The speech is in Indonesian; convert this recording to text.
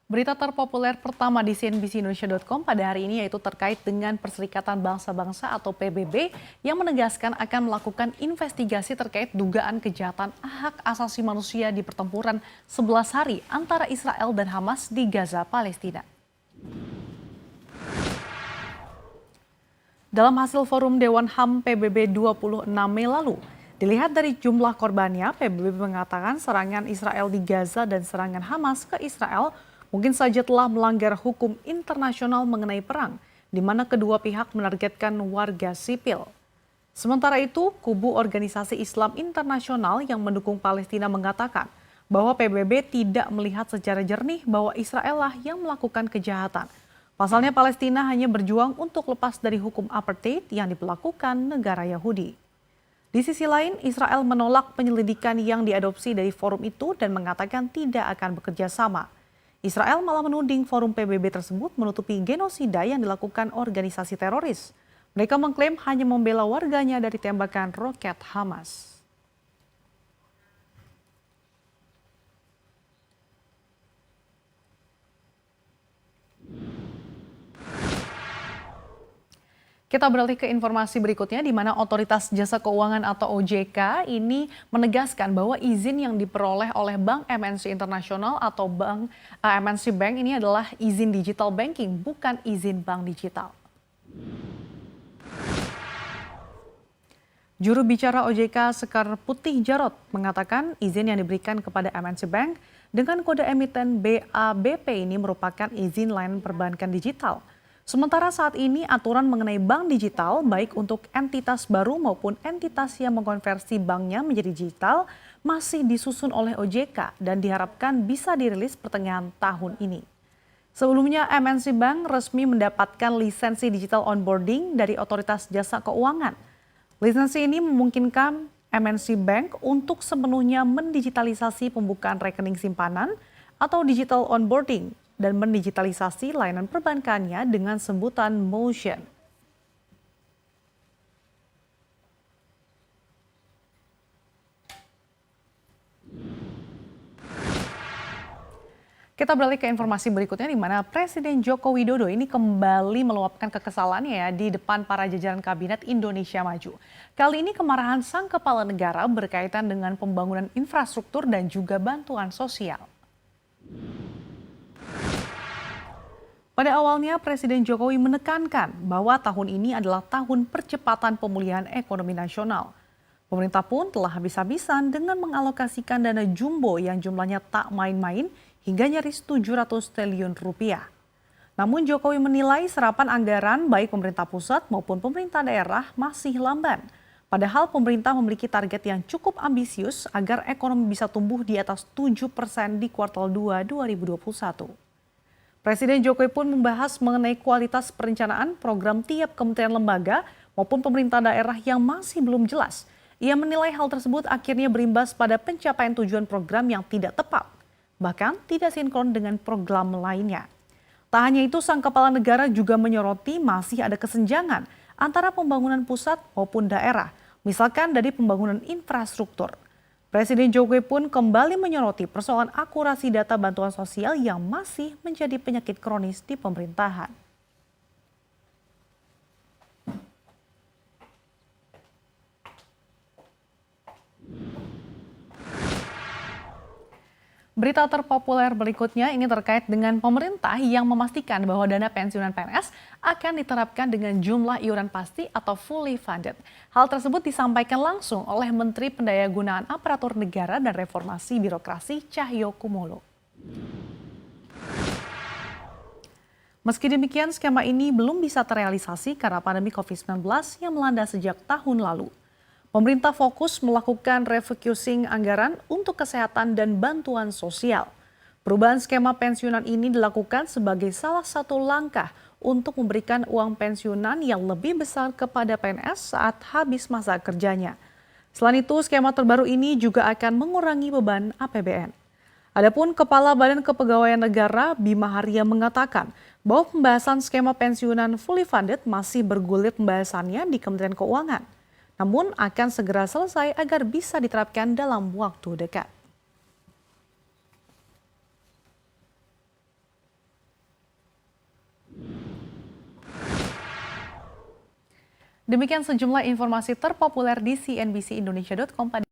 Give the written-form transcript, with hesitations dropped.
Berita terpopuler pertama di cnbcindonesia.com pada hari ini yaitu terkait dengan Perserikatan Bangsa-Bangsa atau PBB yang menegaskan akan melakukan investigasi terkait dugaan kejahatan hak asasi manusia di pertempuran 11 hari antara Israel dan Hamas di Gaza, Palestina. Dalam hasil forum Dewan HAM PBB 26 Mei lalu, dilihat dari jumlah korbannya, PBB mengatakan serangan Israel di Gaza dan serangan Hamas ke Israel mungkin saja telah melanggar hukum internasional mengenai perang, di mana kedua pihak menargetkan warga sipil. Sementara itu, kubu Organisasi Islam Internasional yang mendukung Palestina mengatakan bahwa PBB tidak melihat secara jernih bahwa Israel lah yang melakukan kejahatan. Pasalnya Palestina hanya berjuang untuk lepas dari hukum apartheid yang diberlakukan negara Yahudi. Di sisi lain, Israel menolak penyelidikan yang diadopsi dari forum itu dan mengatakan tidak akan bekerja sama. Israel malah menuding forum PBB tersebut menutupi genosida yang dilakukan organisasi teroris. Mereka mengklaim hanya membela warganya dari tembakan roket Hamas. Kita beralih ke informasi berikutnya di mana Otoritas Jasa Keuangan atau OJK ini menegaskan bahwa izin yang diperoleh oleh Bank MNC Internasional atau Bank MNC Bank ini adalah izin digital banking, bukan izin bank digital. Juru bicara OJK Sekar Putih Jarot mengatakan izin yang diberikan kepada MNC Bank dengan kode emiten BABP ini merupakan izin layanan perbankan digital. Sementara saat ini aturan mengenai bank digital baik untuk entitas baru maupun entitas yang mengkonversi banknya menjadi digital masih disusun oleh OJK dan diharapkan bisa dirilis pertengahan tahun ini. Sebelumnya MNC Bank resmi mendapatkan lisensi digital onboarding dari Otoritas Jasa Keuangan. Lisensi ini memungkinkan MNC Bank untuk sepenuhnya mendigitalisasi pembukaan rekening simpanan atau digital onboarding dan mendigitalisasi layanan perbankannya dengan sebutan Motion. Kita beralih ke informasi berikutnya di mana Presiden Joko Widodo ini kembali meluapkan kekesalannya ya di depan para jajaran Kabinet Indonesia Maju. Kali ini kemarahan sang kepala negara berkaitan dengan pembangunan infrastruktur dan juga bantuan sosial. Pada awalnya Presiden Jokowi menekankan bahwa tahun ini adalah tahun percepatan pemulihan ekonomi nasional. Pemerintah pun telah habis-habisan dengan mengalokasikan dana jumbo yang jumlahnya tak main-main hingga nyaris 700 triliun rupiah. Namun Jokowi menilai serapan anggaran baik pemerintah pusat maupun pemerintah daerah masih lamban. Padahal pemerintah memiliki target yang cukup ambisius agar ekonomi bisa tumbuh di atas 7% di kuartal 2 2021. Presiden Jokowi pun membahas mengenai kualitas perencanaan program tiap kementerian lembaga maupun pemerintah daerah yang masih belum jelas. Ia menilai hal tersebut akhirnya berimbas pada pencapaian tujuan program yang tidak tepat, bahkan tidak sinkron dengan program lainnya. Tak hanya itu, sang kepala negara juga menyoroti masih ada kesenjangan antara pembangunan pusat maupun daerah, misalkan dari pembangunan infrastruktur. Presiden Jokowi pun kembali menyoroti persoalan akurasi data bantuan sosial yang masih menjadi penyakit kronis di pemerintahan. Berita terpopuler berikutnya ini terkait dengan pemerintah yang memastikan bahwa dana pensiunan PNS akan diterapkan dengan jumlah iuran pasti atau fully funded. Hal tersebut disampaikan langsung oleh Menteri Pendayagunaan Aparatur Negara dan Reformasi Birokrasi Cahyokumolo. Meski demikian, skema ini belum bisa terrealisasi karena pandemi COVID-19 yang melanda sejak tahun lalu. Pemerintah fokus melakukan refocusing anggaran untuk kesehatan dan bantuan sosial. Perubahan skema pensiunan ini dilakukan sebagai salah satu langkah untuk memberikan uang pensiunan yang lebih besar kepada PNS saat habis masa kerjanya. Selain itu, skema terbaru ini juga akan mengurangi beban APBN. Adapun Kepala Badan Kepegawaian Negara Bima Arya mengatakan bahwa pembahasan skema pensiunan fully funded masih bergulir pembahasannya di Kementerian Keuangan. Namun akan segera selesai agar bisa diterapkan dalam waktu dekat. Demikian sejumlah informasi terpopuler di cnbcindonesia.com pada